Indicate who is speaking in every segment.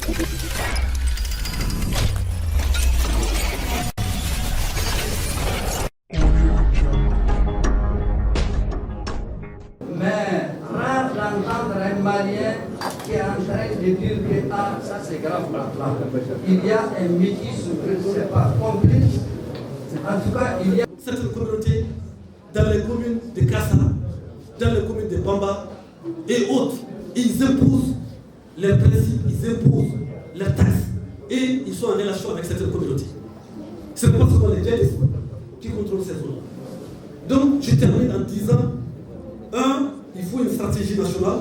Speaker 1: Mais rare d'entendre un Malien qui est en train de dire que ah, ça c'est grave là. Il y a un métis, je ne sais pas, complice. En tout cas, il y a
Speaker 2: certaines communautés dans les communes de Kassa, dans les communes de Bamba et autres. Ils imposent leurs principes, ils imposent leurs taxes et ils sont en relation avec certaines communautés. Ce n'est pas seulement les djihadistes qui contrôlent ces zones. Donc, je termine en disant, un, il faut une stratégie nationale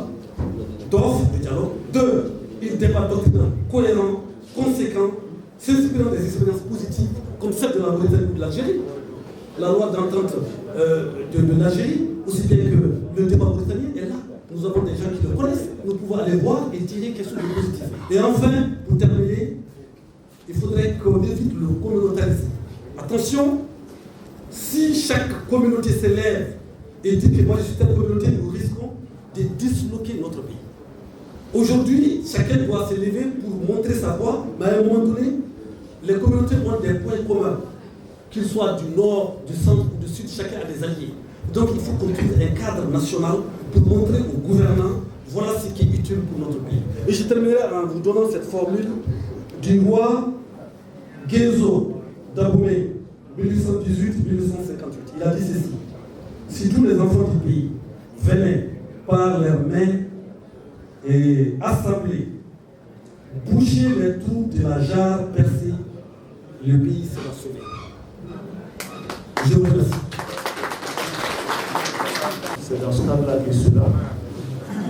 Speaker 2: d'offre de dialogue. Deux, un débat doctrinal cohérent, conséquent, s'inspirant des expériences positives comme celle de la Mauritanie ou de l'Algérie. La loi d'entente de l'Algérie, aussi bien que le débat britannique est là. Nous avons des gens qui le connaissent, nous pouvons aller voir et tirer quelque chose de positif. Et enfin, pour terminer, il faudrait qu'on évite le communautarisme. Attention, si chaque communauté s'élève et dit que moi je suis telle communauté, nous risquons de disloquer notre pays. Aujourd'hui, chacun doit se lever pour montrer sa voix, mais à un moment donné, les communautés ont des points communs, qu'ils soient du nord, du centre ou du sud, chacun a des alliés. Donc il faut qu'on trouve un cadre national pour montrer aux gouvernants, voilà ce qui est utile pour notre pays. Et je terminerai en vous donnant cette formule du roi Genzo d'Aboumé, 1818-1858. Il a dit ceci: si tous les enfants du pays venaient par leurs mains et assemblés, boucher les trous de la jarre percée, le pays sera sauvé. Je vous remercie.
Speaker 3: C'est dans ce cadre-là que cela.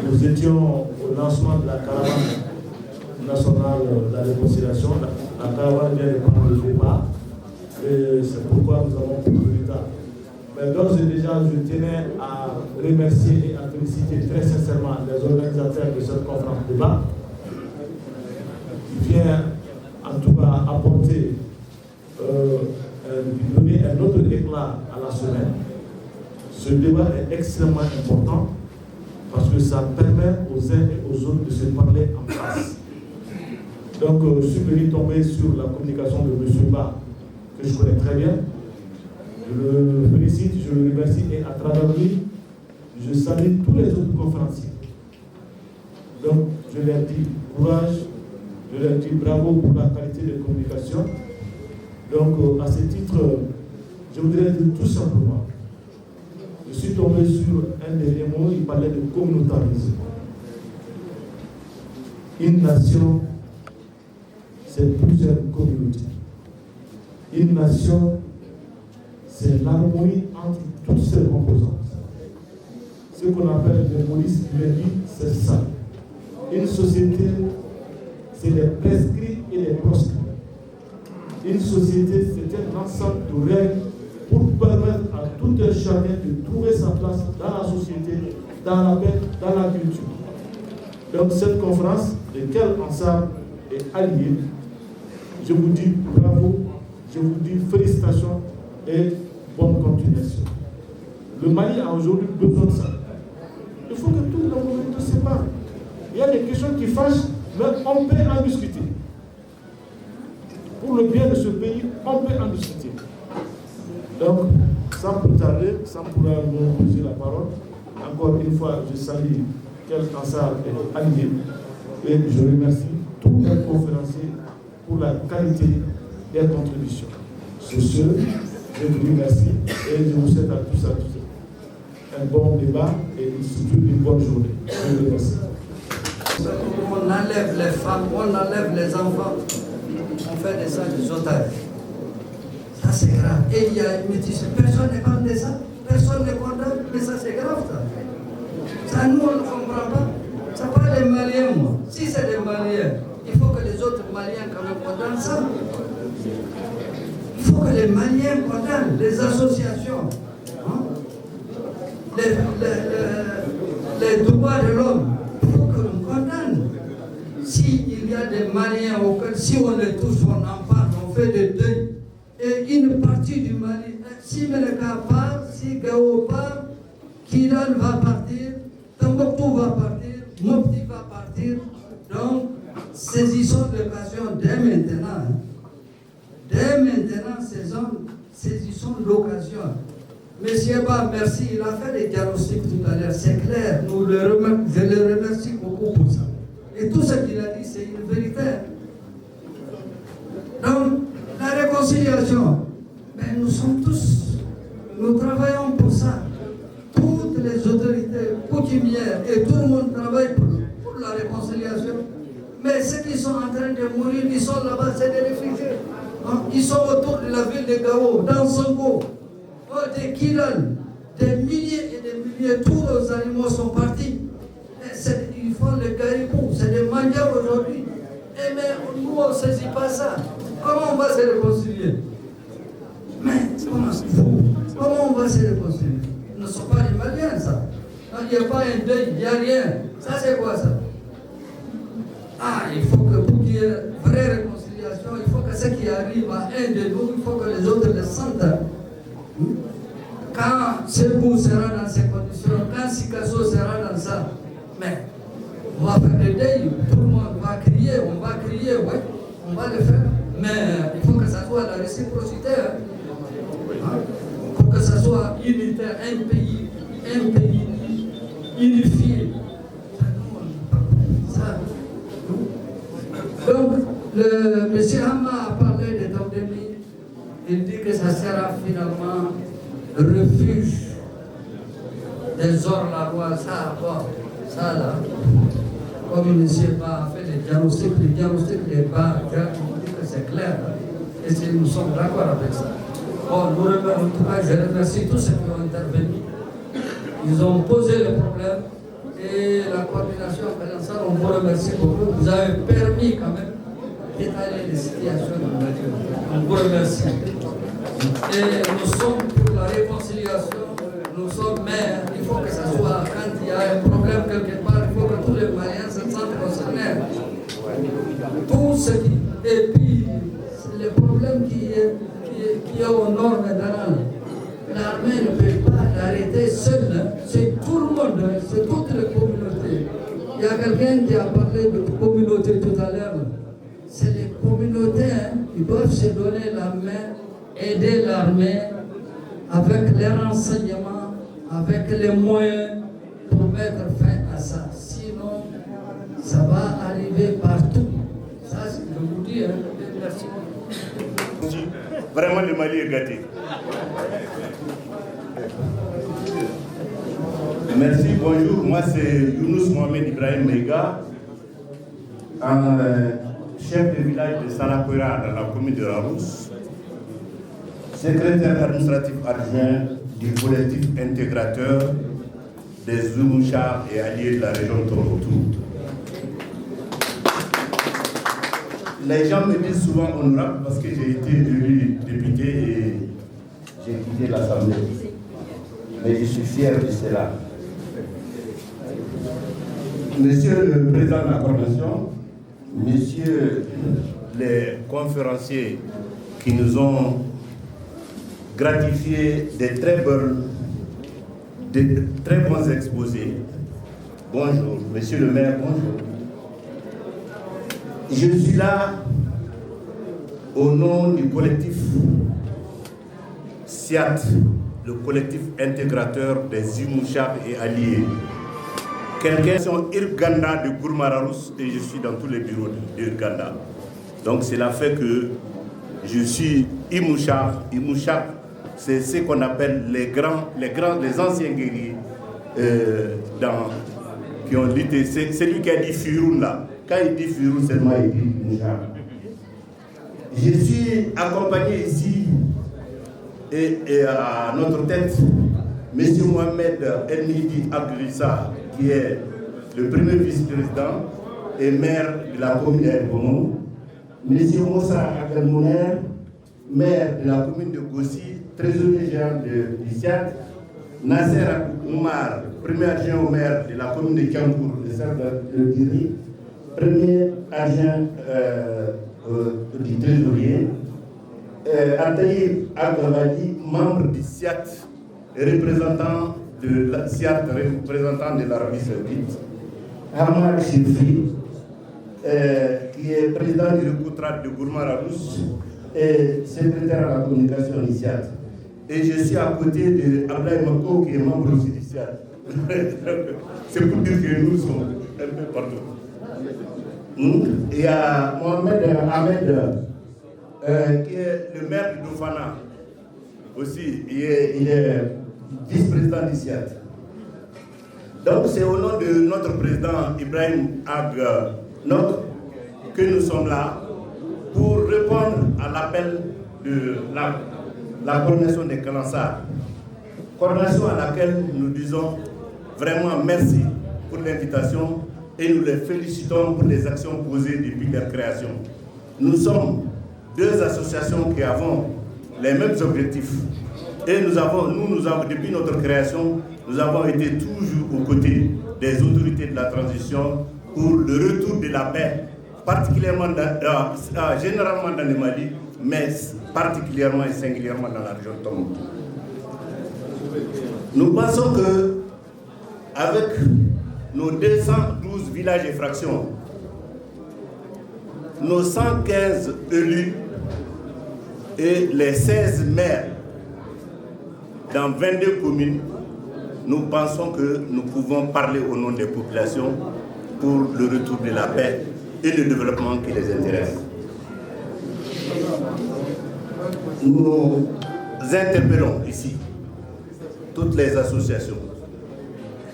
Speaker 3: Nous étions au lancement de la caravane nationale de la réconciliation. La caravane vient de prendre le départ. Et c'est pourquoi nous avons pris le retard. Mais d'ores et déjà, je tenais à remercier et à féliciter très sincèrement les organisateurs de cette conférence de débat, qui vient en tout cas apporter, donner un autre éclat à la semaine. Ce débat est extrêmement important parce que ça permet aux uns et aux autres de se parler en face. Donc, je suis venu tomber sur la communication de M. Ba, que je connais très bien. Je le félicite, je le remercie et à travers lui, je salue tous les autres conférenciers. Donc, je leur dis courage, je leur dis bravo pour la qualité de communication. Donc, à ce titre, je voudrais dire tout simplement, je suis tombé sur un dernier mot, il parlait de communautarisme. Une nation, c'est plusieurs communautés. Une nation, c'est l'harmonie entre toutes ces composantes. Ce qu'on appelle le Maurice Lévy, c'est ça. Une société, c'est les prescrits et les proscrits. Une société, c'est un ensemble de règles pour permettre à tout un chacun de trouver sa place dans la société, dans la paix, dans la culture. Donc cette conférence, de quel ensemble est allié, je vous dis bravo, je vous dis félicitations et bonne continuation. Le Mali a aujourd'hui besoin de ça. Il faut que tout le monde se parle. Il y a des questions qui fâchent, mais on peut en discuter. Pour le bien de ce pays, on peut en discuter. Donc, sans plus tarder, sans pouvoir vous poser la parole, encore une fois, je salue quel Ansar est allié et je remercie tous les conférenciers pour la qualité des contributions. Sur ce, je vous remercie et je vous souhaite à tous un bon débat et surtout une bonne journée. Je vous remercie.
Speaker 1: On enlève les femmes, on enlève les enfants, on fait de ça des otages. Ça c'est grave. Et il y a une métisse, personne ne parle de ça, personne ne condamne, mais ça c'est grave ça. Ça nous on ne comprend pas. Ça pas les Maliens, moi. Si c'est des Maliens, il faut que les autres Maliens quand même condamnent ça. Il faut que les Maliens condamnent, les associations, hein? les droits de l'homme. Il faut que l'on condamne. S'il y a des Maliens auxquels, si on les touche, on en parle, on fait des deuils. Et une partie du Mali, si Meleka part, si Gao part, Kidal va partir, Tombouctou va partir, Mopti va partir. Donc, saisissons l'occasion dès maintenant. Dès maintenant, saisissons l'occasion. Monsieur Ba, merci, il a fait des diagnostics tout à l'heure, c'est clair. Je le remercie beaucoup pour ça. Et tout ce qu'il a dit, c'est une vérité. Donc, la réconciliation, mais nous travaillons pour ça. Toutes les autorités coutumières et tout le monde travaille pour la réconciliation. Mais ceux qui sont en train de mourir, ils sont là-bas, c'est des réfugiés. Ils sont autour de la ville de Gao, dans Songo, des Kiral, des milliers et des milliers, tous nos animaux sont partis. Ils font le caribou, c'est des mangas aujourd'hui. Mais nous, on ne saisit pas ça. Comment on va se réconcilier? Mais comment on va se réconcilier? Ils ne sont pas les Maliens, ça. Il n'y a pas un deuil, il n'y a rien. Ça, c'est quoi ça? Il faut que pour qu'il y ait une vraie réconciliation, il faut que ce qui arrive à un de nous, il faut que les autres le sentent. Quand Sebou sera dans ces conditions, quand Sikasso sera dans ça, mais on va faire le deuil, tout le monde va crier, ouais, on va le faire. Mais il faut que ça soit la réciprocité. Il faut que ça soit unitaire, un pays unifié. Ça. Donc, le monsieur Hama a parlé de Tondemi. Il dit que ça sera finalement refuge des Or-la-Roi. Ça là. Comme M. Ba a fait le diagnostic des Ba, il dit que c'est clair. Et nous sommes d'accord avec ça. Bon, en tout cas, je remercie tous ceux qui ont intervenu. Ils ont posé le problème. Et la coordination on vous remercie beaucoup. Vous avez permis quand même d'étaler les situations dans la nature. On vous remercie. Et nous sommes pour la réconciliation. Nous sommes maires. Il faut que ça soit, quand il y a un problème quelque part, il faut que tous les Maliens se sentent concernés. Tout ce qui. Et puis, le problème qui est au nord maintenant, l'armée ne peut pas l'arrêter seule. C'est tout le monde, c'est toutes les communautés. Il y a quelqu'un qui a parlé de communauté tout à l'heure. C'est les communautés qui doivent se donner la main, aider l'armée avec les renseignements, avec les moyens pour mettre fin à ça. Sinon, ça va arriver partout. Ça, je vous dis, merci.
Speaker 4: Vraiment, le Mali est gâté. Merci, bonjour. Moi, c'est Younous Mohamed Ibrahim Meiga, chef de village de Sanakoura dans la commune de Rarousse, secrétaire administratif adjoint du collectif intégrateur des Zoumouchars et alliés de la région de Toronto. Les gens me disent souvent honorable parce que j'ai été élu député et j'ai quitté l'Assemblée. Mais je suis fier de cela. Monsieur le Président de la Coordination, Messieurs les conférenciers qui nous ont gratifié de très bons exposés, bonjour. Monsieur le maire, bonjour. Je suis là au nom du collectif SIAT, le collectif intégrateur des Imouchars et alliés. Quelqu'un sont Irganda de Gourmararous et je suis dans tous les bureaux d'Irganda. Donc cela fait que je suis Imouchar. Imouchar, c'est ce qu'on appelle les anciens guerriers qui ont lutté. C'est lui qui a dit Firoun là. Quand il dit Firoun, seulement il dit Imouchar. Je suis accompagné ici et à notre tête, M. Mohamed El-Midi Abdrissa, qui est le premier vice-président et maire de la commune d'Elbomo, M. Moussa Akelmouner, maire de la commune de Gossi, trésorier général du SIAT, Nasser Oumar, premier adjoint au maire de la commune de Kiampour, de Sarda-Giri, premier adjoint du trésorier, Ataïb Agavadi, membre du SIAT, représentant de la SIAT, représentant de l'Arabie Saoudite, Hamad Chirfi, qui est président du Recoutrat de Gourmand-Larousse et secrétaire à la communication initiale. Et je suis à côté de Ablaï Mako qui est membre aussi initial. C'est pour dire que nous sommes un peu partout. Il y a Mohamed Ahmed qui est le maire de Dofana aussi. Il est vice-président d'ICIAT. Donc c'est au nom de notre président Ibrahim Ag que nous sommes là pour répondre à l'appel de la coordination des Kalansar. Coordination à laquelle nous disons vraiment merci pour l'invitation et nous les félicitons pour les actions posées depuis leur création. Nous sommes deux associations qui avons les mêmes objectifs. Et nous avons, depuis notre création, nous avons été toujours aux côtés des autorités de la transition pour le retour de la paix, particulièrement généralement dans le Mali, mais particulièrement et singulièrement dans la région de Tombouctou. Nous pensons que avec nos 212 villages et fractions, nos 115 élus et les 16 maires dans 22 communes, nous pensons que nous pouvons parler au nom des populations pour le retour de la paix et le développement qui les intéresse. Nous interpellons ici toutes les associations,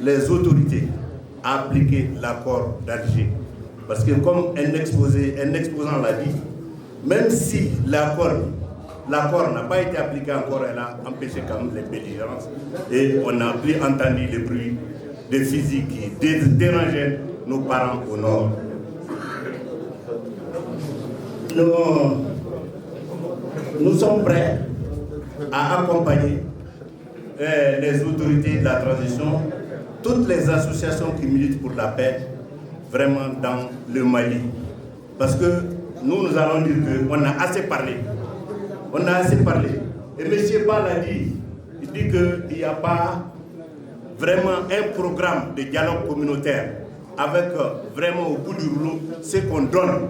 Speaker 4: les autorités à appliquer l'accord d'Alger. Parce que comme un exposant l'a dit, même si l'accord n'a pas été appliqué encore, elle a empêché quand même les belligérances. Et on n'a plus entendu les bruits de fusils qui dérangeaient nos parents au nord. Nous sommes prêts à accompagner les autorités de la transition, toutes les associations qui militent pour la paix, vraiment dans le Mali. Parce que nous allons dire qu'on a assez parlé. On a assez parlé. Et M. Ba l'a dit, il dit qu'il n'y a pas vraiment un programme de dialogue communautaire avec vraiment au bout du rouleau ce qu'on donne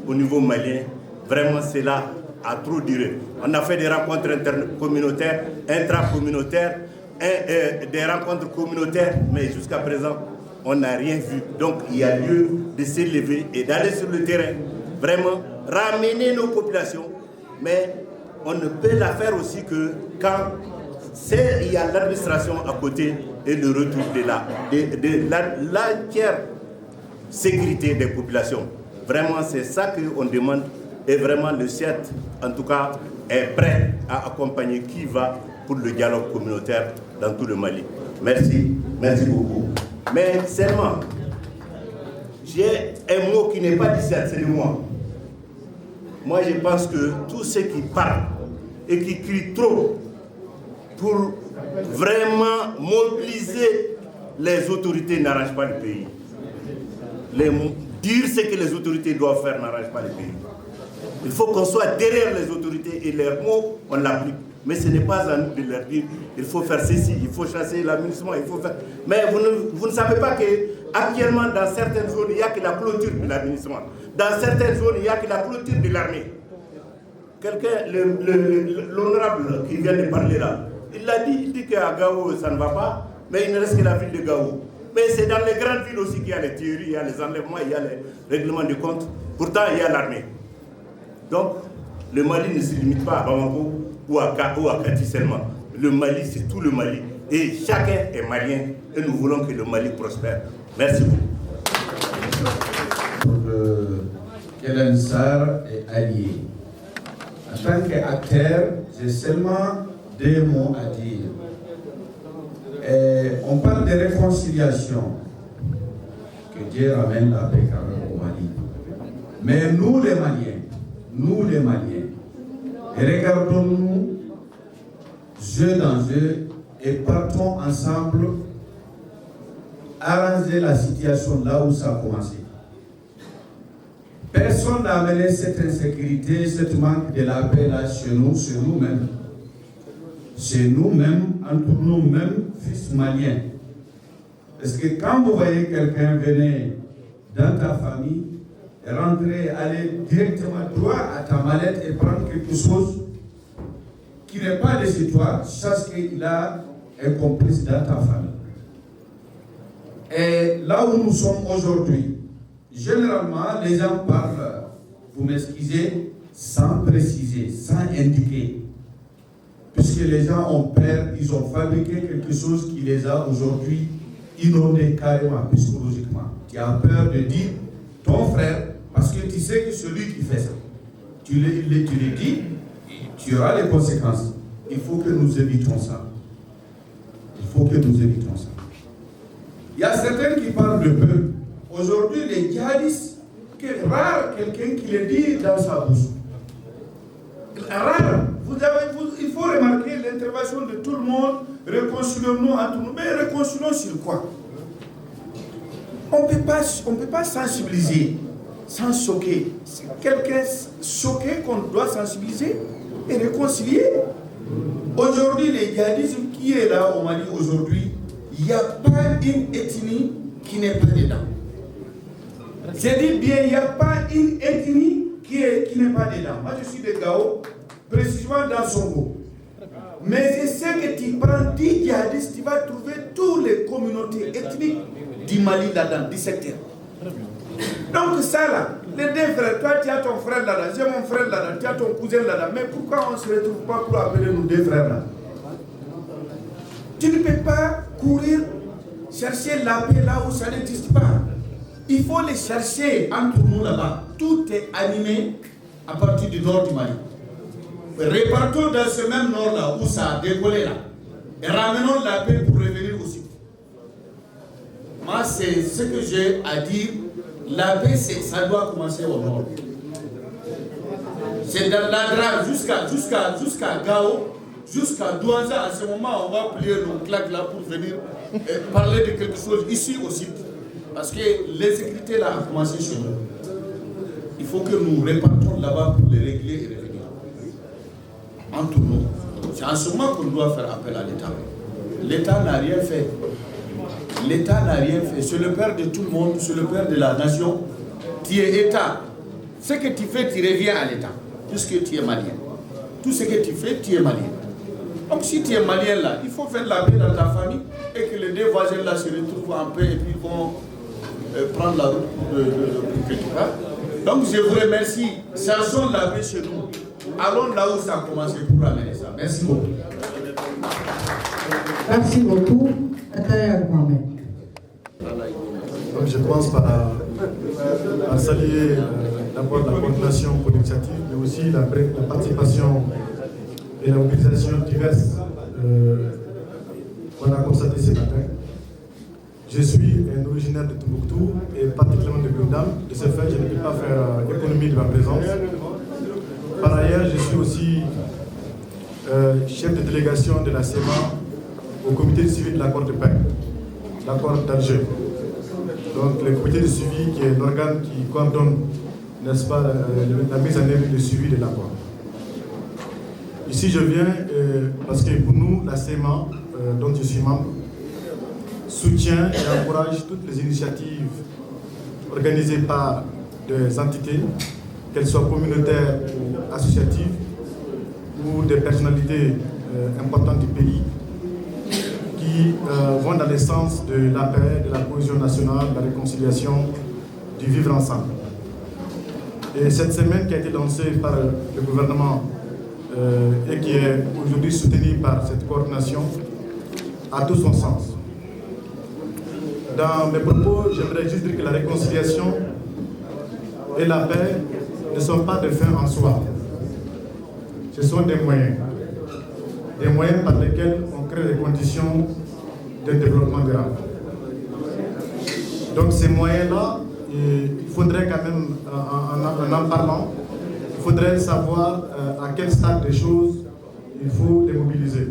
Speaker 4: au niveau malien. Vraiment, c'est là à trop durer. On a fait des rencontres intercommunautaires, intracommunautaires, des rencontres communautaires, mais jusqu'à présent, on n'a rien vu. Donc, il y a lieu de s'élever et d'aller sur le terrain, vraiment ramener nos populations. Mais on ne peut la faire aussi que quand il y a l'administration à côté et le retour de l'entière sécurité des populations. Vraiment, c'est ça qu'on demande. Et vraiment, le CIAT, en tout cas, est prêt à accompagner qui va pour le dialogue communautaire dans tout le Mali. Merci, merci beaucoup. Mais seulement, j'ai un mot qui n'est pas du CIAT, c'est de moi. Moi, je pense que tous ceux qui parlent et qui crient trop pour vraiment mobiliser les autorités n'arrangent pas le pays. Dire ce que les autorités doivent faire n'arrange pas le pays. Il faut qu'on soit derrière les autorités et leurs mots, on l'applique. Mais ce n'est pas à nous de leur dire il faut faire ceci, il faut chasser l'amunissement, il faut faire. Mais vous ne savez pas qu'actuellement, dans certaines zones, il n'y a que la clôture de l'amunissement. Dans certaines zones, il n'y a que la clôture de l'armée. Quelqu'un, l'honorable qui vient de parler là, il l'a dit, il dit qu'à Gao, ça ne va pas, mais il ne reste que la ville de Gao. Mais c'est dans les grandes villes aussi qu'il y a les théories, il y a les enlèvements, il y a les règlements de compte. Pourtant, il y a l'armée. Donc, le Mali ne se limite pas à Bamako ou à Kati seulement. Le Mali, c'est tout le Mali. Et chacun est malien. Et nous voulons que le Mali prospère. Merci beaucoup.
Speaker 5: Kalansar est allié. En tant qu'acteur, j'ai seulement 2 mots à dire. On parle de réconciliation. Que Dieu ramène la paix quand même au Mali. Mais nous les Maliens, regardons-nous jeu dans jeu et partons ensemble arranger la situation là où ça a commencé. Personne n'a amené cette insécurité, cette manque de la paix là chez nous-mêmes. Chez nous-mêmes, entre nous-mêmes, fils maliens. Parce que quand vous voyez quelqu'un venir dans ta famille, rentrer, aller directement droit à ta mallette et prendre quelque chose qui n'est pas de chez toi, sache qu'il a un complice dans ta famille. Et là où nous sommes aujourd'hui, généralement, les gens parlent, vous m'excusez, sans préciser, sans indiquer. Puisque les gens ont peur, ils ont fabriqué quelque chose qui les a aujourd'hui inondés carrément, psychologiquement. Tu as peur de dire ton frère, parce que tu sais que celui qui fait ça, tu le dis, tu auras les conséquences. Il faut que nous évitons ça. Il faut que nous évitons ça. Il y a certains qui parlent de peur. Aujourd'hui, les djihadistes, rare quelqu'un qui le dit dans sa bouche. Rare. Il faut remarquer l'intervention de tout le monde. Réconcilions-nous entre nous. Mais réconcilions sur quoi? On ne peut pas sensibiliser sans choquer. C'est quelqu'un choqué qu'on doit sensibiliser et réconcilier. Aujourd'hui, les djihadistes qui est là au Mali aujourd'hui, il n'y a pas une ethnie qui n'est pas dedans. J'ai dit bien, il n'y a pas une ethnie qui n'est pas dedans. Moi, je suis de Gao, précisément dans Songo. Mais je sais que tu prends 10 djihadistes, tu vas trouver toutes les communautés ethniques du Mali là-dedans, du secteur. Donc ça là, les deux frères, toi tu as ton frère là-dedans, j'ai mon frère là-dedans, tu as ton cousin là-dedans, mais pourquoi on ne se retrouve pas pour appeler nos deux frères là? Tu ne peux pas courir, chercher la paix là où ça n'existe pas. Il faut les chercher entre nous là-bas. Tout est animé à partir du nord du Mali. Répartons dans ce même nord là où ça a décollé là. Et ramenons la paix pour revenir aussi. Moi, c'est ce que j'ai à dire. La paix, ça doit commencer au nord. C'est dans la Drave jusqu'à Gao, jusqu'à Douanza. À ce moment, on va plier nos claques là pour venir parler de quelque chose ici aussi. Parce que l'insécurité là a commencé chez nous. Il faut que nous répartons là-bas pour les régler et revenir. Entre nous. C'est en ce moment qu'on doit faire appel à l'État. L'État n'a rien fait. L'État n'a rien fait. C'est le père de tout le monde, c'est le père de la nation. Tu es État. Ce que tu fais, tu reviens à l'État. Puisque tu es malien. Tout ce que tu fais, tu es malien. Donc si tu es malien là, il faut faire la paix dans ta famille et que les deux voisins là se retrouvent en paix et puis ils vont prendre la route pour quelque part. Donc je vous remercie. Cherchons la paix chez nous. Allons là où ça a commencé pour amener ça. Merci beaucoup.
Speaker 6: Merci beaucoup.
Speaker 3: Donc je pense à saluer d'abord la coordination pour l'initiative, mais aussi la participation et la mobilisation diverses qu'on a constatées ce matin. Je suis un originaire de Tombouctou et particulièrement de Gundam. De ce fait, je ne peux pas faire économie de ma présence. Par ailleurs, je suis aussi chef de délégation de la CEMA au comité de suivi de l'accord de paix, l'accord d'Alger. Donc le comité de suivi qui est l'organe qui coordonne, n'est-ce pas, la mise en œuvre et le suivi de l'accord. Ici je viens parce que pour nous, la CEMA, dont je suis membre, soutient et encourage toutes les initiatives organisées par des entités, qu'elles soient communautaires ou associatives, ou des personnalités importantes du pays, qui vont dans le sens de la paix, de la cohésion nationale, de la réconciliation, du vivre ensemble. Et cette semaine qui a été lancée par le gouvernement et qui est aujourd'hui soutenue par cette coordination a tout son sens. Dans mes propos, j'aimerais juste dire que la réconciliation et la paix ne sont pas des fins en soi. Ce sont des moyens par lesquels on crée des conditions de développement durable. Donc ces moyens-là, il faudrait quand même, en parlant, il faudrait savoir à quel stade des choses il faut les mobiliser.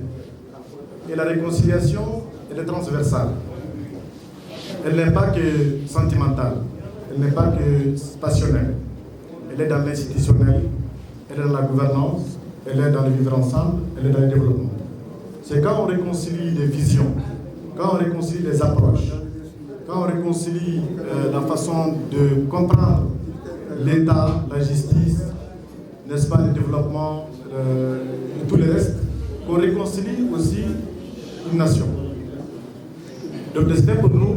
Speaker 3: Et la réconciliation, elle est transversale. Elle n'est pas que sentimentale, elle n'est pas que passionnelle. Elle est dans l'institutionnel, elle est dans la gouvernance, elle est dans le vivre ensemble, elle est dans le développement. C'est quand on réconcilie les visions, quand on réconcilie les approches, quand on réconcilie la façon de comprendre l'État, la justice, n'est-ce pas, le développement et tout le reste, qu'on réconcilie aussi une nation. Donc, de ce fait, pour nous,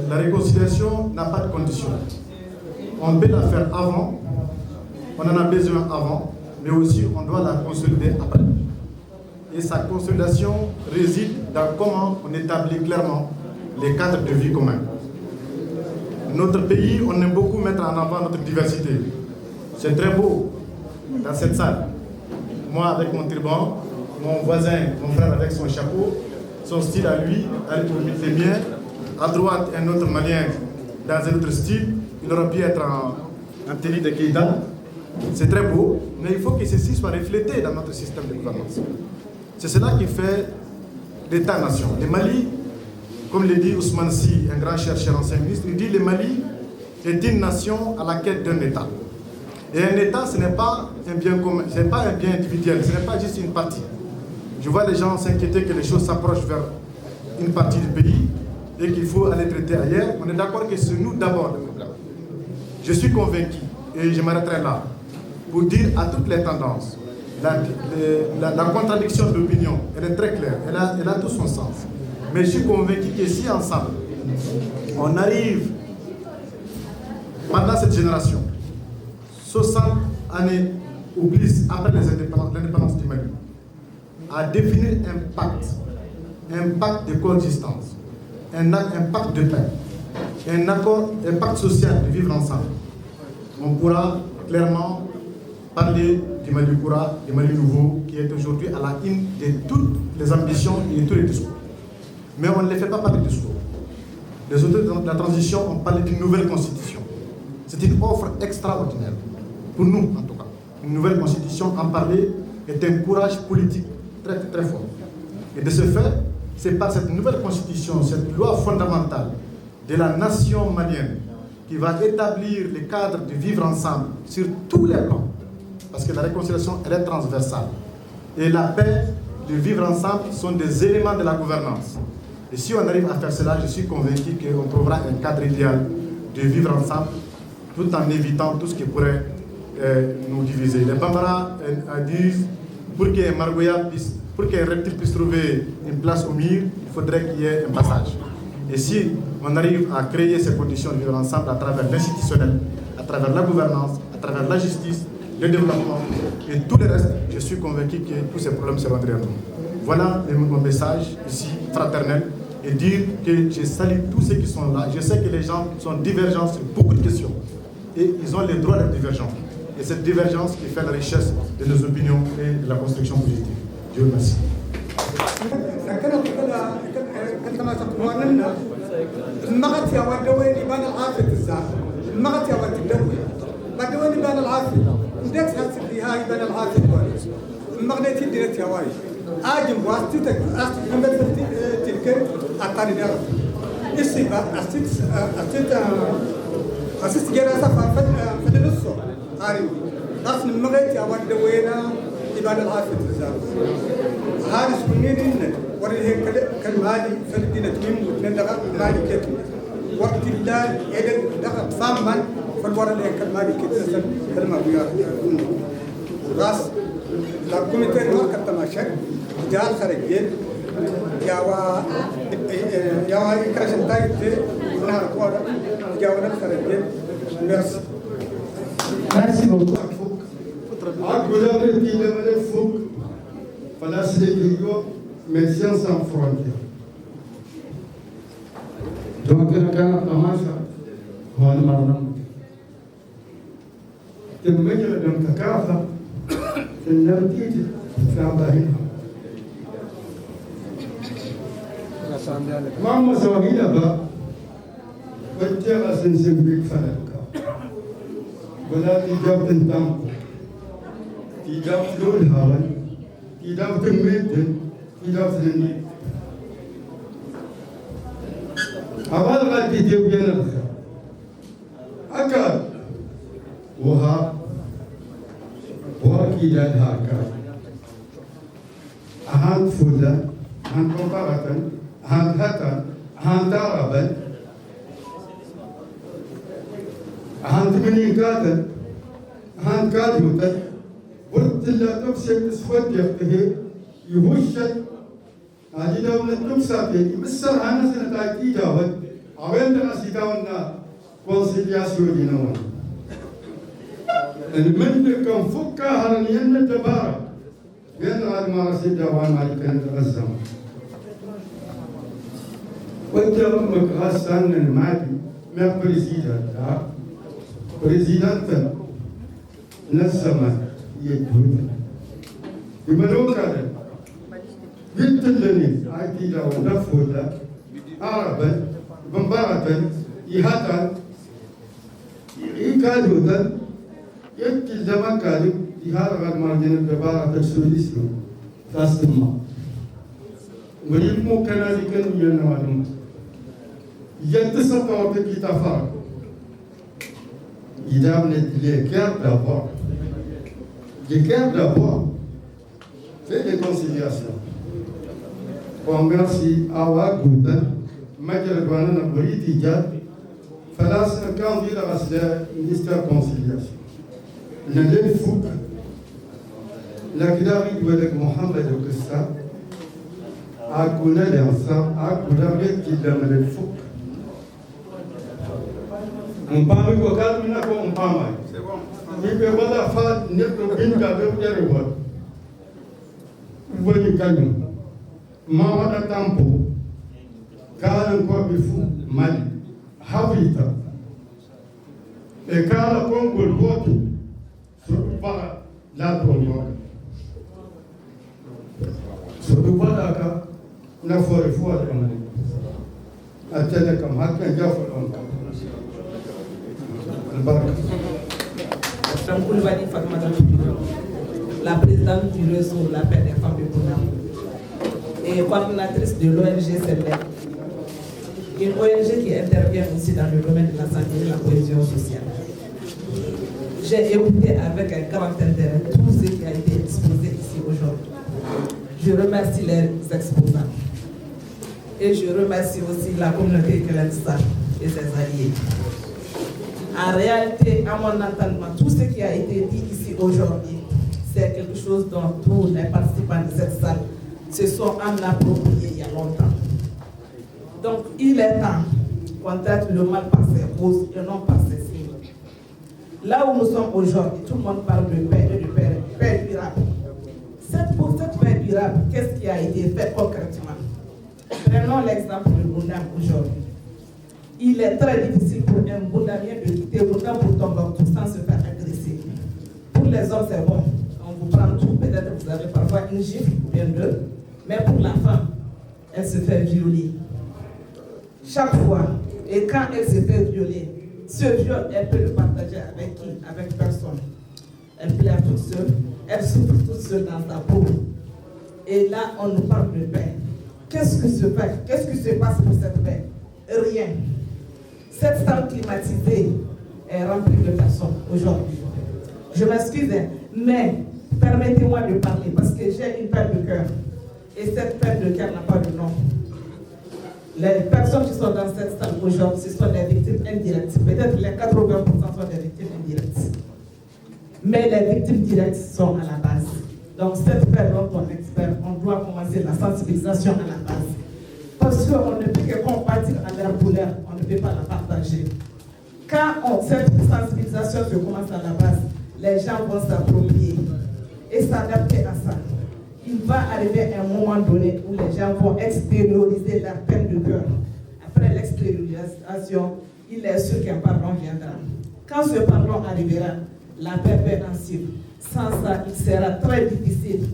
Speaker 3: la réconciliation n'a pas de condition. On peut la faire avant, on en a besoin avant, mais aussi on doit la consolider après. Et sa consolidation réside dans comment on établit clairement les cadres de vie communs. Notre pays, on aime beaucoup mettre en avant notre diversité. C'est très beau dans cette salle. Moi avec mon turban, mon voisin, mon frère avec son chapeau, son style à lui, les miens. À droite, un autre Malien dans un autre style. Il aurait pu être en tenue de Keïda. C'est très beau, mais il faut que ceci soit reflété dans notre système de gouvernance. C'est cela qui fait l'État-nation. Le Mali, comme le dit Ousmane Sy, un grand chercheur, ancien ministre, il dit que le Mali est une nation à la quête d'un État. Et un État, ce n'est pas un bien commun, ce n'est pas un bien individuel, ce n'est pas juste une partie. Je vois les gens s'inquiéter que les choses s'approchent vers une partie du pays et qu'il faut aller traiter ailleurs. On est d'accord que c'est nous d'abord le problème. Je suis convaincu, et je m'arrêterai là, pour dire à toutes les tendances, la contradiction d'opinion, elle est très claire, elle a tout son sens. Mais je suis convaincu que si ensemble, on arrive, pendant cette génération, 60 années ou plus après l'indépendance du Mali, à définir un pacte de coexistence, un pacte de paix, un pacte social de vivre ensemble, on pourra clairement parler du Mali Koura, du Mali nouveau, qui est aujourd'hui à la une de toutes les ambitions et de tous les discours. Mais on ne les fait pas par les discours. Les auteurs de la transition ont parlé d'une nouvelle constitution. C'est une offre extraordinaire, pour nous en tout cas. Une nouvelle constitution, en parler, est un courage politique très, très fort. Et de ce fait, c'est par cette nouvelle constitution, cette loi fondamentale de la nation malienne, qui va établir les cadres de vivre ensemble sur tous les plans. Parce que la réconciliation, elle est transversale. Et la paix, de vivre ensemble, sont des éléments de la gouvernance. Et si on arrive à faire cela, je suis convaincu qu'on trouvera un cadre idéal de vivre ensemble, tout en évitant tout ce qui pourrait nous diviser. Les Bambara disent, pour qu'un reptile puisse trouver une place au mur, il faudrait qu'il y ait un passage. Et si on arrive à créer ces conditions de vivre ensemble à travers l'institutionnel, à travers la gouvernance, à travers la justice, le développement et tout le reste, je suis convaincu que tous ces problèmes seront derrière nous. Voilà mon message ici, fraternel, et dire que je salue tous ceux qui sont là. Je sais que les gens sont divergents sur beaucoup de questions et ils ont le droit d'être divergents. Et cette divergence qui fait la richesse de nos opinions et de la construction positive. Dieu merci.
Speaker 6: بدوني بان العافية نديت هالسدي هاي بان العافية كويس المغنيتي ديرت هواي آجم واستيتك من بدفتي تلك أقاري دار السبا أستيت جراسة في النص هاري ناس المغنيتي أود دوينا يبان العافية تزار هذا سكنين إنك وريه كالمالي فلدينا تميم وتندغى مالي كتم وقت الله يدك دغى فامن فالورا اللي كالمالي كتسل كلمة بيار راس لا كوميتي ما كتماشى جال خرجين يا كراشن تايت نهار كوارا جاونا خرجين ميرسي
Speaker 3: Merci beaucoup.
Speaker 7: Médecins sans frontières. Donc, quand on commence, on a marre. تمجد أن تكافأ في النتيجة في عبارها. ما مساوية با وجه أسنسن بيك فلك ولا تجاب تنتم تجاب لول هاون تجاب تميت تجاب تني أبغى ما تجيب جنبك أكاد وها وكيلا هاكا أهان فولا أهان كوكارة أهان هتا أهان داربا عندمني قادر عند قادر قلت لا تبسط اسود يفته يهشت هذه دولة تبسط مصر أنا سنة تيجاوت أوين تناسيتاونا كونسيلياسيون دينوان المن كان فكا هرنيان الدبارة بين ما رسيدا وان مالك نتغزم وانت مكغسان المادي ما بريزيدانت نسمة يجود بملوك هذا بنت اللي عايتيلا ونفولا عربا بمبارة يهاتا يكادودا يبكي زمان كادو يهار غير مارجين الدبارة تسوليسيو تاسما وليمو كان ذيك ينوالهم ينتصر وقت يتفرق إذا من les cœurs d'abord les cœurs d'abord fait des conciliations bon merci awa gouda majal douana na boliti ja falas kan di la rasla ministère conciliation le le fouk la kidari de Mohamed Okessa a kuna l'ensemble a kuna qui donne le fouk on parle de quoi on parle mais que voilà fa ne ko binda be yare wa woni kanyu ma wada tampo kala ko be fu mali hawita e kala ko gol goto so ba la to mo so do wada ka na fore fu ala mali atene kam hakka jafo on
Speaker 8: Koulibaly Fatmata, la présidente du réseau La Paix des femmes de Bounam et coordinatrice de l'ONG CELEC, une ONG qui intervient aussi dans le domaine de la santé et de la cohésion sociale. J'ai écouté avec un grand intérêt tout ce qui a été exposé ici aujourd'hui. Je remercie les exposants et je remercie aussi la communauté Kelensa et ses alliés. En réalité, à mon entendement, tout ce qui a été dit ici aujourd'hui, c'est quelque chose dont tous les participants de cette salle se sont en appropriés il y a longtemps. Donc, il est temps qu'on traite le mal par ses causes et non par ses signes. Là où nous sommes aujourd'hui, tout le monde parle de paix et de paix durable. Pour cette paix durable, qu'est-ce qui a été fait concrètement? Prenons l'exemple de Boundam aujourd'hui. Il est très difficile pour un Boundamien de quitter Boundam pour Tombouctou sans se faire agresser. Pour les hommes, c'est bon. On vous prend tout. Peut-être que vous avez parfois une gifle ou bien deux. Mais pour la femme, elle se fait violer. Chaque fois, et quand elle se fait violer, ce viol, elle peut le partager avec qui? Avec personne. Elle pleure toute seule. Elle souffre toute seule dans sa peau. Et là, on nous parle de paix. Qu'est-ce qui se fait? Qu'est-ce qui se passe pour cette paix? Rien. Cette salle climatisée est remplie de personnes aujourd'hui. Je m'excuse, mais permettez-moi de parler parce que j'ai une peine de cœur. Et cette peine de cœur n'a pas de nom. Les personnes qui sont dans cette salle aujourd'hui, ce sont des victimes indirectes. Peut-être les 80% sont des victimes indirectes. Mais les victimes directes sont à la base. Donc cette peine dont on espère, on doit commencer la sensibilisation à la base. Parce qu'on ne peut que compatir à leur douleur, on ne peut pas la partager. Quand cette sensibilisation se commence à la base, les gens vont s'approprier et s'adapter à ça. Il va arriver un moment donné où les gens vont extérioriser leur peine de cœur. Après l'extériorisation, il est sûr qu'un pardon viendra. Quand ce pardon arrivera, la paix peut en suivre. Sans ça, il sera très difficile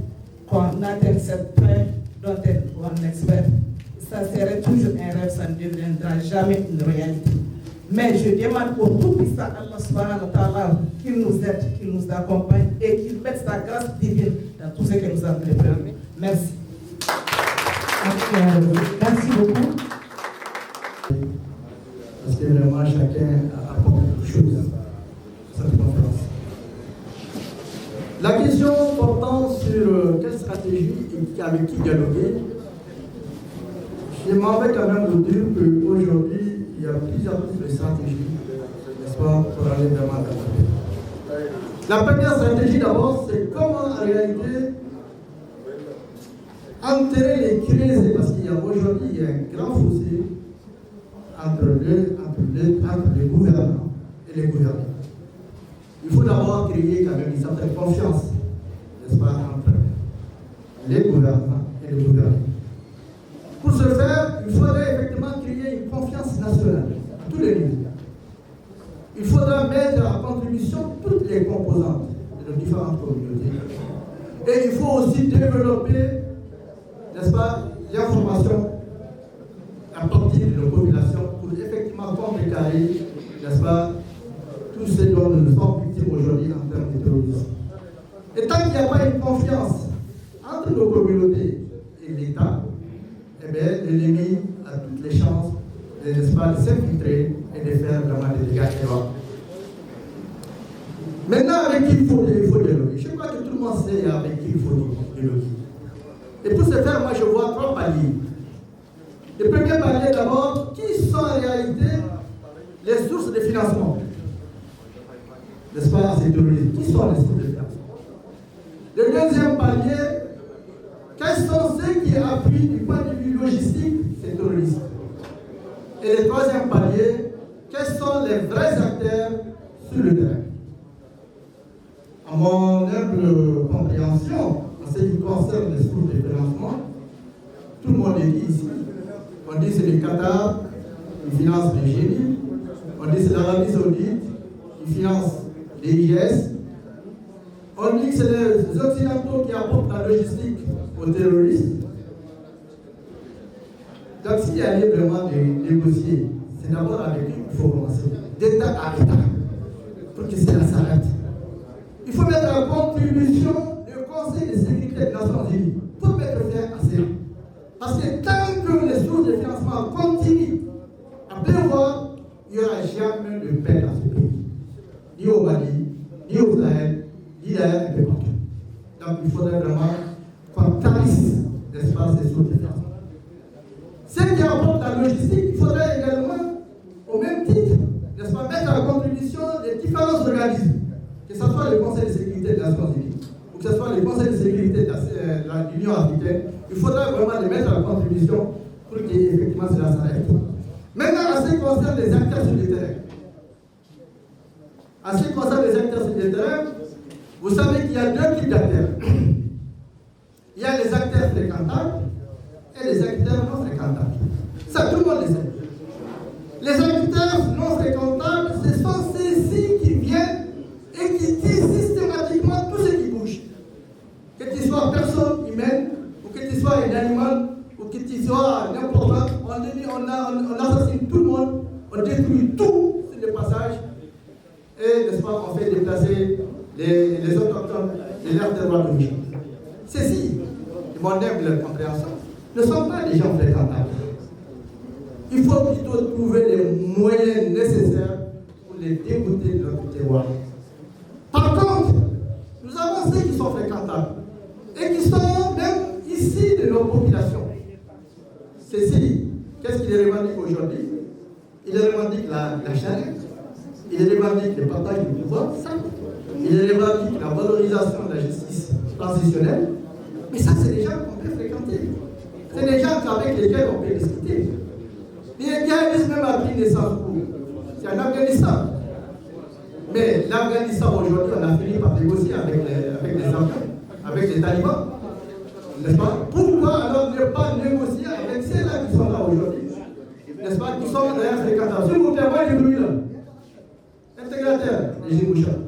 Speaker 8: qu'on atteigne cette paix dont on espère. Ça serait toujours un rêve, ça ne deviendra jamais une réalité. Mais je demande au tout-puissant Allah subhanahu wa ta'ala qu'il nous aide, qu'il nous accompagne et qu'il mette sa grâce divine dans tout ce que nous avons fait. Merci.
Speaker 1: Merci beaucoup. Parce que vraiment chacun a apporté quelque chose à cette conférence. La question portant sur quelle stratégie et avec qui dialoguer, je m'en vais quand même vous dire qu'aujourd'hui, il y a plusieurs types de stratégies
Speaker 9: n'est-ce pas, pour aller vraiment dans la paix. La première stratégie d'abord, c'est comment en réalité enterrer les crises, parce qu'il y a aujourd'hui un grand fossé entre les gouvernants et les gouvernés. Il faut d'abord créer quand même une certaine confiance, n'est-ce pas, entre les gouvernants et les gouvernés. Pour ce faire, il faudrait effectivement créer une confiance nationale à tous les niveaux. Il faudra mettre en contribution toutes les composantes de nos différentes communautés. Et il faut aussi développer, n'est-ce pas, l'information à partir de nos populations pour effectivement contrecarrer, n'est-ce pas, tout ce dont nous sommes victimes aujourd'hui en termes de terrorisme. Et tant qu'il n'y a pas une confiance entre nos communautés et l'État, eh bien, l'ennemi a toutes les chances, n'est-ce pas, de s'infiltrer et de faire vraiment des dégâts énormes. Maintenant, avec qui il faut dialoguer? Je crois que tout le monde sait avec qui il faut dialoguer. Et pour ce faire, moi, je vois 3 paliers. Le premier palier, d'abord, qui sont en réalité les sources de financement? N'est-ce pas, à ces terroristes? Qui sont les sources de financement? Le deuxième palier, quels sont ceux qui appuient du point de vue logistique ces terroristes? Et le troisième palier, quels sont les vrais acteurs sur le terrain? À mon humble compréhension, en ce qui concerne les sources de financement, tout le monde est dit ici. On dit que c'est le Qatar qui finance le génie, on dit que c'est l'Arabie Saoudite qui finance les IS, on dit que c'est les Occidentaux qui apportent la logistique aux terroristes. Donc s'il y a lieu vraiment de négocier, c'est d'abord avec eux qu'il faut commencer, d'État à État, pour que cela s'arrête. Il faut mettre en contribution le Conseil de sécurité des Nations Unies pour mettre fin à cela. Parce que tant que les sources de financement continuent à pleuvoir, il n'y aura jamais de paix dans ce pays. Ni au Mali, ni au Sahel, ni d'ailleurs un peu partout. Donc il faudrait vraiment qu'on tarisse l'espace des sources de financement. Ceux qui apportent la logistique, il faudrait également, au même titre, n'est-ce pas, mettre en contribution les différents organismes, que ce soit le Conseil de sécurité des Nations Unies, ou que ce soit le Conseil de sécurité de l'Union africaine. Il faudra vraiment les mettre en contribution pour qu'effectivement cela s'arrête. Maintenant, en ce qui concerne les acteurs sur le terrain, vous savez qu'il y a 2 types d'acteurs. Il y a les acteurs fréquentables et les acteurs non fréquentables. Ça, tout le monde le sait. Les acteurs non fréquentables, ce sont ceux-ci qui viennent et qui disent systématiquement tout ce qui bouge. Que tu sois personne humaine, ou que tu sois un animal, ou que tu sois n'importe quoi, on assassine tout le monde, on détruit tout sur le passage, et n'est-ce pas, on fait déplacer les autochtones de leur terroir d'origine. Ceci, de mon humble compréhension, ne sont pas des gens fréquentables. Il faut plutôt trouver les moyens nécessaires pour les dégoûter de notre terroir. Par contre, nous avons ceux qui sont fréquentables et qui sont même ici de nos populations. Ceci, qu'est-ce qu'il revendique aujourd'hui? Il revendique la charrette, il revendique le partage du pouvoir, ça. Il revendique la valorisation de la justice transitionnelle. Mais ça, c'est des gens qu'on peut fréquenter. C'est des gens avec lesquels on peut discuter. Les djihadistes même a pris naissance où? C'est en Afghanistan. Mais l'Afghanistan aujourd'hui, on a fini par négocier avec les Afghans, avec les talibans. N'est-ce pas? Pourquoi alors ne pas négocier avec ceux-là qui sont là aujourd'hui? N'est-ce pas? Qui sont d'ailleurs fréquentables. S'il vous plaît, moi, les bruits là. Intégrateurs, les Jibouchas.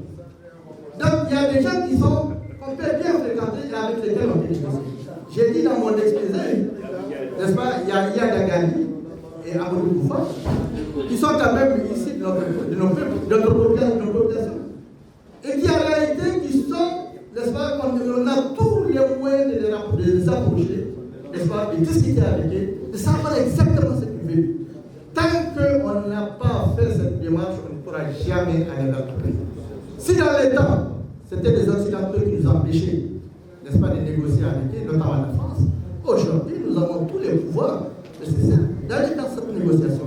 Speaker 9: Donc, il y a des gens qui sont, qu'on peut bien fréquenter et avec lesquels on peut négocier. J'ai dit dans mon exposé, n'est-ce pas? Il y a Dagali et Amadou Koufa, qui sont quand même ici de notre population. Et qui en réalité, qui sont, n'est-ce pas, on a tous les moyens de les approcher, n'est-ce pas, de discuter avec eux, de savoir exactement ce qu'ils veulent. Tant qu'on n'a pas fait cette démarche, on ne pourra jamais aller dans le pays. Si dans les temps, c'était les Occidentaux qui nous empêchaient, n'est-ce pas, de négocier avec eux, notamment la France, aujourd'hui, nous avons tous les pouvoirs nécessaires d'aller dans cette négociation.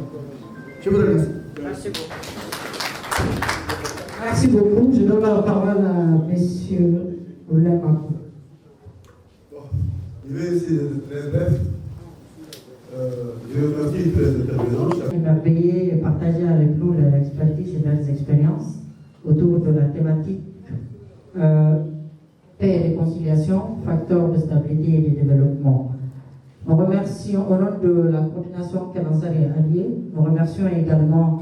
Speaker 9: Je vous remercie. Merci beaucoup.
Speaker 10: Merci beaucoup. Je donne la parole à M. Oulema.
Speaker 11: Je vais essayer d'être très bref. Je remercie tous les intervenants.
Speaker 10: Il m'a payé et partagé avec nous leur expertise et leurs expériences autour de la thématique paix et réconciliation, facteur de stabilité et de développement. Nous remercions, au nom de la coordination Kalansari Allié, nous remercions également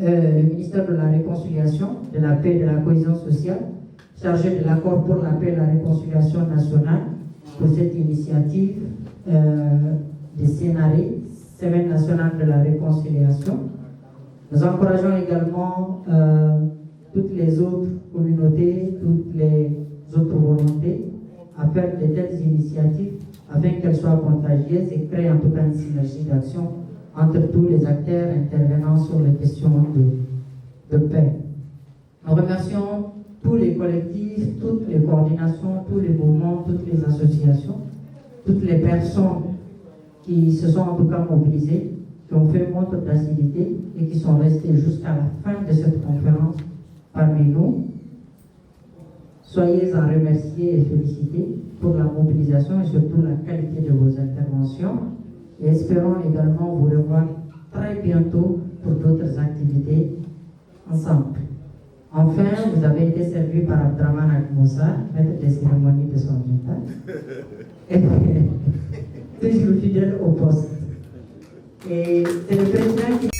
Speaker 10: le ministère de la Réconciliation, de la Paix et de la Cohésion sociale, chargé de l'accord pour la paix et la réconciliation nationale, pour cette initiative des CNRI, Semaine nationale de la réconciliation. Nous encourageons également toutes les autres communautés, toutes les autres volontés à faire de telles initiatives afin qu'elles soient contagieuses et créent en tout cas une synergie d'action entre tous les acteurs intervenant sur les questions de paix. Nous remercions tous les collectifs, toutes les coordinations, tous les mouvements, toutes les associations, toutes les personnes qui se sont en tout cas mobilisées, qui ont fait montre d'acidité et qui sont restées jusqu'à la fin de cette conférence parmi nous. Soyez en remerciés et félicités pour la mobilisation et surtout la qualité de vos interventions. Et espérons également vous revoir très bientôt pour d'autres activités ensemble. Enfin, vous avez été servi par Abdraman Akmoussa, maître des cérémonies de son état, toujours fidèle au poste. Et c'est le président qui...